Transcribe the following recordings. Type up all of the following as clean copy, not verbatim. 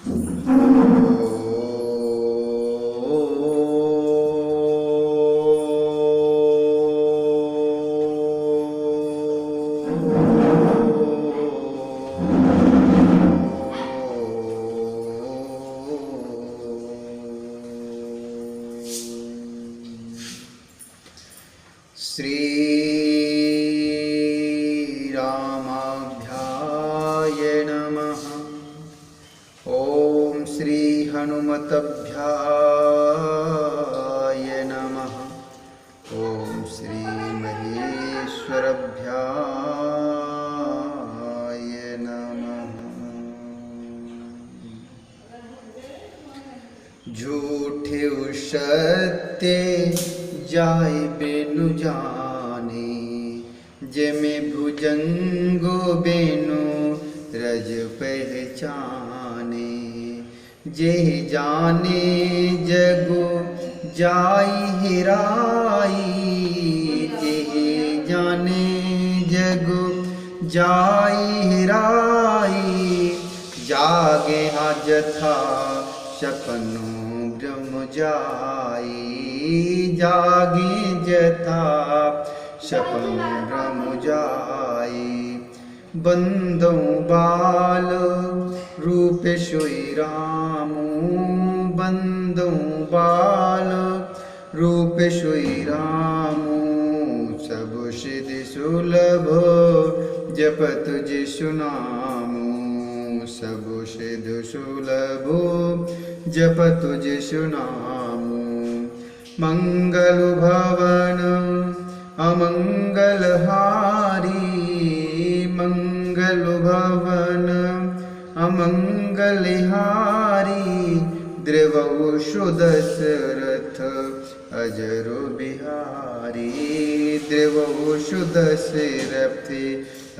श्रीरामाभ्याय नमः। ॐ श्री हनुमतभ्याय नमः। ॐ श्री महेश्वरभ्याय नमः। झूठे सत्य जाय बेनु जाने, जेमे भुजंगो बेनु रज पहचाने। जे जाने जगो जाई हिराई, जे जाने जगो जाई हिराई। जागे जथा सपनो ब्रह्म जाई, जागे जथा सपन ब्रह्म जाई। बंदो बाल रूप सोई रामू, बंदो बाल रूप सोई रामू। सब सिद्धि सुलभ जप तुझ सुनामू, सब सिद्धि सुलभ जप तुझ सुनामू। मंगल भवन अमंगल हारी, मंगल भवन अमंगल हारी। द्रवहु सुदशरथ अजरो बिहारी, द्रवहु सुदशरथ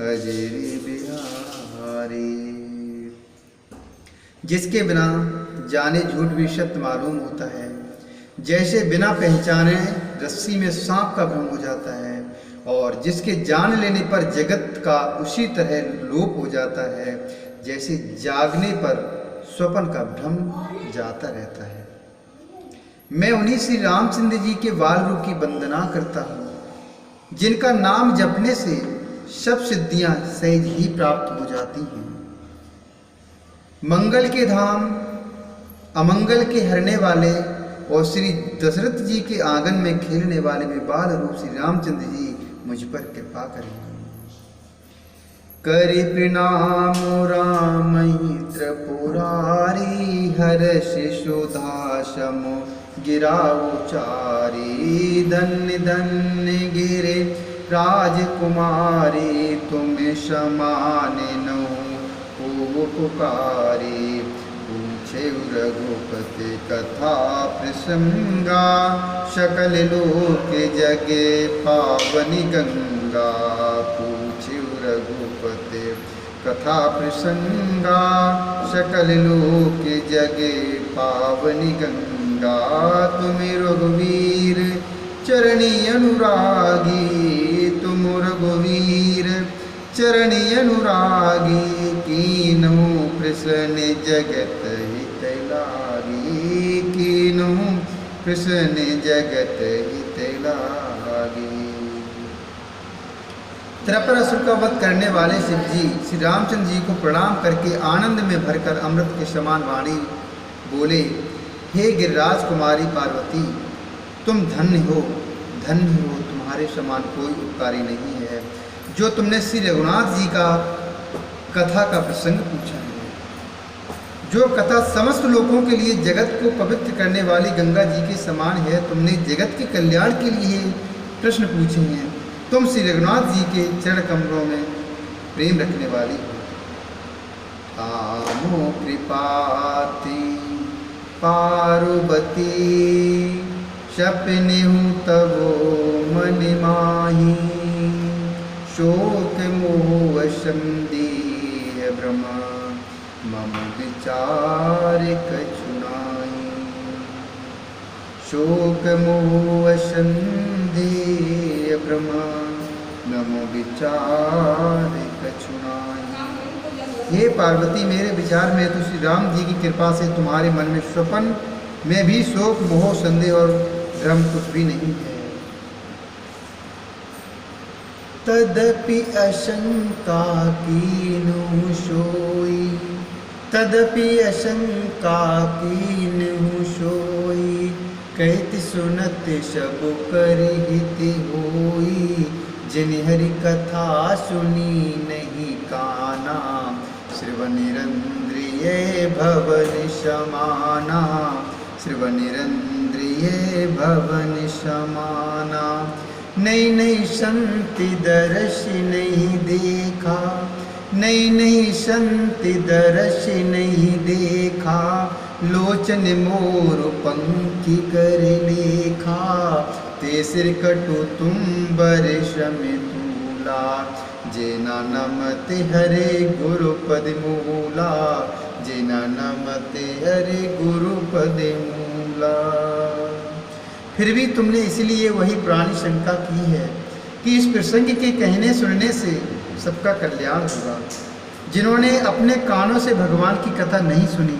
अजरी बिहारी। जिसके बिना जाने झूठ भी सत्य मालूम होता है, जैसे बिना पहचाने रस्सी में सांप का भ्रम हो जाता है, और जिसके जान लेने पर जगत का उसी तरह लोप हो जाता है, जैसे जागने पर स्वप्न का भ्रम जाता रहता है। मैं उन्हीं श्री रामचंद्र जी के बाल रूप की वंदना करता हूँ, जिनका नाम जपने से सब सिद्धियां सहज ही प्राप्त हो जाती हैं। मंगल के धाम अमंगल के हरने वाले और श्री दशरथ जी के आंगन में खेलने वाले में बाल रूप श्री रामचंद्र जी मुझ पर कृपा करें। करि प्रणाम राम त्रिपुरारी, हर्ष सुधाशम गिराउचारी। धन्य धन्य गिरे राजकुमारी, तुम समान नो पुकारी। पूछे रघुपति कथा प्रसंगा, सकल लोक जगे पावनी गंगा। पूछे रघुपति कथा प्रसंगा, सकल लोक जगे पावनी गंगा। तुम रघुवीर चरणी अनुरागी, तुम रघुवीर चरणी अनुरागी। कीन्हु प्रसन्न जगत हित लागी, कीन्हु प्रसन्न जगत हित लागी। त्रिपुरासुर का वध करने वाले शिव जी श्री रामचंद्र जी को प्रणाम करके आनंद में भरकर अमृत के समान वाणी बोले, हे गिरिराज कुमारी पार्वती, तुम धन्य हो, धन्य हो। तुम्हारे समान कोई उपकारी नहीं है। जो तुमने श्री रघुनाथ जी का कथा का प्रसंग पूछा है, जो कथा समस्त लोगों के लिए जगत को पवित्र करने वाली गंगा जी के समान है। तुमने जगत के कल्याण के लिए प्रश्न पूछे हैं। तुम श्री रघुनाथ जी के चरण कमलों में प्रेम रखने वाली हो। आमो कृपाति पार्वती, सपनेहु तबो मन माही। शोक मोह संदेह भ्रम, मम विचार कछु नाहि। शोक मोह संदेह भ्रम, मम विचार कछु नाहि। हे पार्वती, मेरे विचार में तो श्री राम जी की कृपा से तुम्हारे मन में स्वपन में भी शोक, मोह, संदेह और भ्रम कुछ भी नहीं है। तदपि आशंका कीन्हु सोई, तदपि आशंका कीन्हु सोई, कहत सुनत सब कर हित होई, जिन हरि कथा सुनी नहीं काना, श्रवनिरंद्रिय भवन समाना, श्रवनिरंद्रिय भवन समाना। नई नई संति दर्श नहीं देखा, नई नई संति दर्श नहीं देखा, लोचन मोर पंखी कर लेखा, ते सिर कटु तुम बरस में तूला, जेना नमते हरे गुरुपद मूला, जेना नमते हरे गुरुपद मूला। फिर भी तुमने इसलिए वही पुरानी शंका की है कि इस प्रसंग के कहने सुनने से सबका कल्याण होगा। जिन्होंने अपने कानों से भगवान की कथा नहीं सुनी,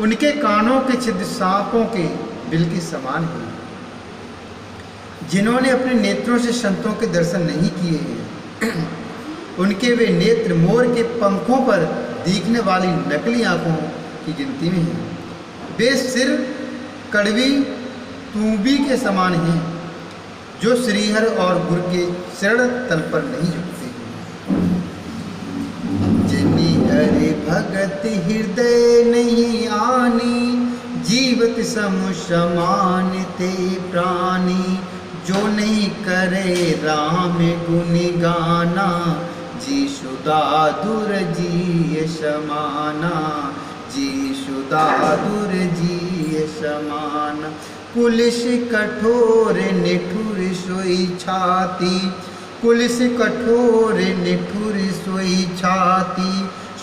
उनके कानों के छिद्र सांपों के बिल के समान हैं। जिन्होंने अपने नेत्रों से संतों के दर्शन नहीं किए हैं, उनके वे नेत्र मोर के पंखों पर दिखने वाली नकली आंखों की गिनती में हैं। वे सिर कड़वी तूबी के समान हैं, जो श्रीहर और गुरु के चरण तल पर नहीं झुकते। जिनी हरि भगत हृदय नहीं आनी, जीवत समु समान ते प्राणी, जो नहीं करे राम गुण गाना, जी सुदादुर जी समाना, जी सुदादुर जी समाना। कुलिस कठोर निठुर सोई छाती, कुलिस कठोर निठुर सोई छाती,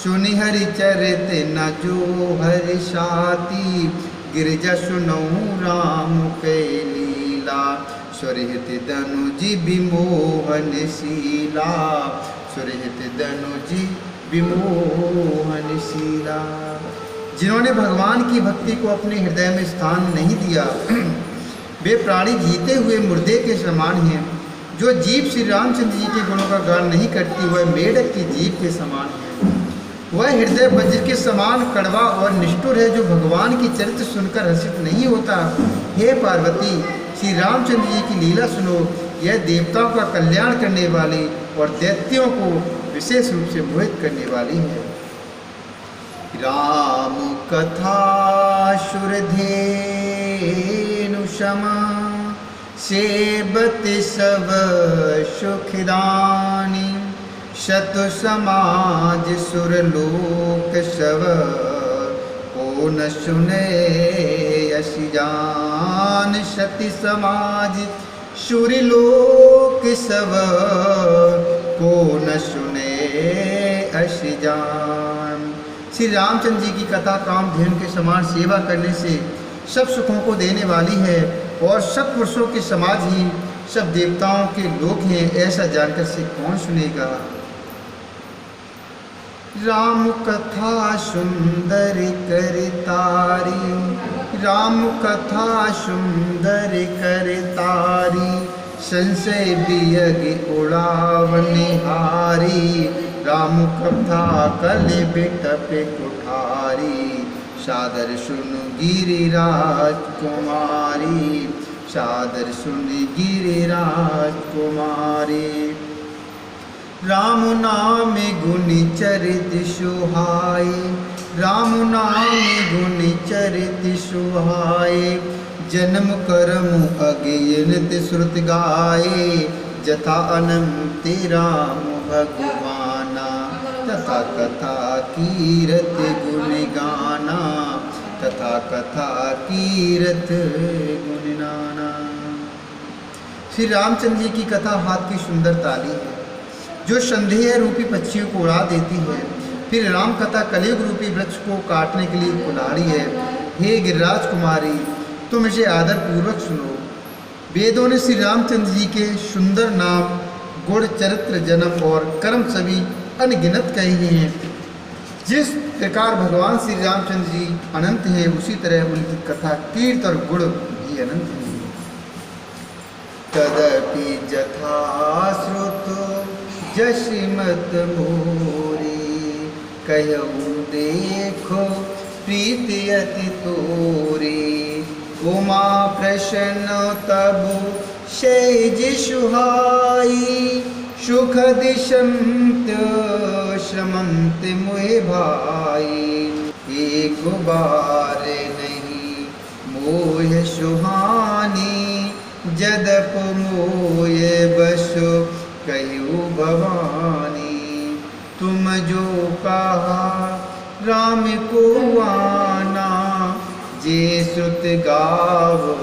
सुनि हरि चरित न जो हरि साती, गिरजा सुनऊ राम के लीला, सुरहित दनुजी विमोहन शीला, सुरहित दनुजी विमोहन शीला। जिन्होंने भगवान की भक्ति को अपने हृदय में स्थान नहीं दिया, वे प्राणी जीते हुए मुर्दे के समान हैं। जो जीव श्री रामचंद्र जी के गुणों का गान नहीं करती, वह मेढक की जीव के समान है। वह हृदय वज्र के समान कड़वा और निष्ठुर है, जो भगवान की चरित्र सुनकर हर्षित नहीं होता। हे पार्वती, श्री रामचंद्र जी की लीला सुनो। यह देवताओं का कल्याण करने वाली और दैत्यों को विशेष रूप से मोहित करने वाली है। राम कथा सुरधेनु समा, सेबत सब सुखदानी, शतु समाज सुरलोक सब, को न सुने असी जान। सती समाज सुरलोक सब, को न सुने असी जान। श्री रामचंद्र जी की कथा कामधेनु के समान सेवा करने से सब सुखों को देने वाली है, और सब पुरुषों के समाज ही सब देवताओं के लोक हैं, ऐसा जानकर से कौन सुनेगा। राम कथा सुंदर कर तारी, राम कथा सुंदर कर तारी, संशय बियग उड़ावनिहारी, राम कथा कल बिटप कुठारी, सादर सुन गिरिराज कुमारी, सादर सुन गिरिराज कुमारी। राम नाम गुण चरित सुहाए, राम नाम गुण चरित सुहाए, जन्म कर्म अज्ञानत श्रुत गाए, जथा अनंत राम भगवाना, तथा कथा कीरत गुण गाना, तथा कथा कीरत गुण गाना। श्री रामचंद्र जी की कथा हाथ की सुंदर ताली है, जो संदेह रूपी पक्षियों को उड़ा देती है। फिर राम कथा कलयुग रूपी वृक्ष को काटने के लिए कुल्हाड़ी है। हे गिरिराज कुमारी, तुम इसे आदर पूर्वक सुनो। वेदों ने श्री रामचंद्र जी के सुंदर नाम, गुण, चरित्र, जन्म और कर्म सभी अनगिनत कहे हैं। जिस प्रकार भगवान श्री रामचंद्र जी अनंत हैं, उसी तरह उनकी कथा, कीर्त और गुण भी अनंत हैं। तदपि जथा श्रुतो जशिमत मोरी, कहूँ देखो प्रीति अति तोरी। उमा प्रसन्न तब शैज सुहाई, सुखद संत श्रमंत मुए भाई। एक बार नहीं मोह सुहानी, जदप मोय बसो कहु भवानी। तुम जो कहा राम को आना, जे श्रुत गावो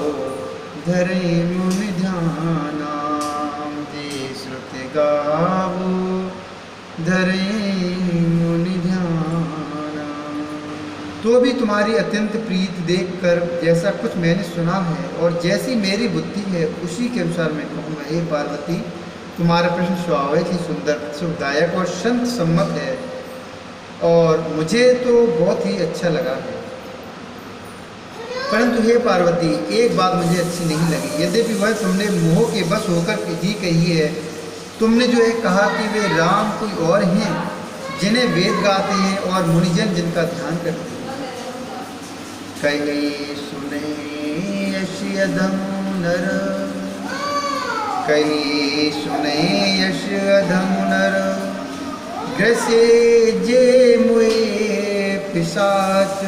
धरे मुन ध्याना। जे श्रुत गावो धरे मुन ध्याना। तो भी तुम्हारी अत्यंत प्रीति देखकर जैसा कुछ मैंने सुना है और जैसी मेरी बुद्धि है, उसी के अनुसार मैं कहूँगा। हे पार्वती, तुम्हारा प्रश्न स्वाभाविक ही सुंदर, सुखदायक और संत सम्मत है, और मुझे तो बहुत ही अच्छा लगा है। परंतु हे पार्वती, एक बात मुझे अच्छी नहीं लगी। यद्यपि वह तुमने मोह के बस होकर ही कही है। तुमने जो है कहा कि वे राम कोई और हैं, जिन्हें वेद गाते हैं और मुनिजन जिनका ध्यान करते हैं। कहे सुने यश अधम नर, कहे सुने यश अधम नर। ग्रसे जे मुए पिशाच,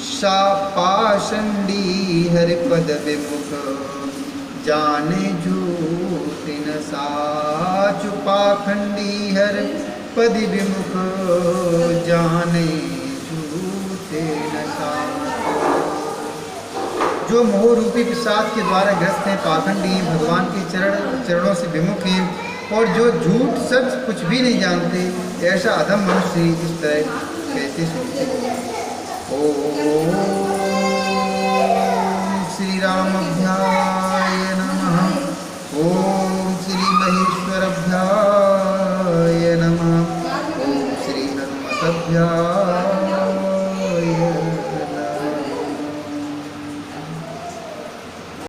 सा पाषंडी हरिपद विमुख। जाने झूठ न साच, पाखंडी हर पद विमुख। जाने झूठ न साच। जो मोह रूपी पिशाच के द्वारा ग्रस्त हैं, पाखंडी हैं, भगवान के चरणों से विमुख हैं, और जो झूठ सच कुछ भी नहीं जानते, ऐसा अधम मनुष्य इस तरह कैसे सोचते हैं। ओ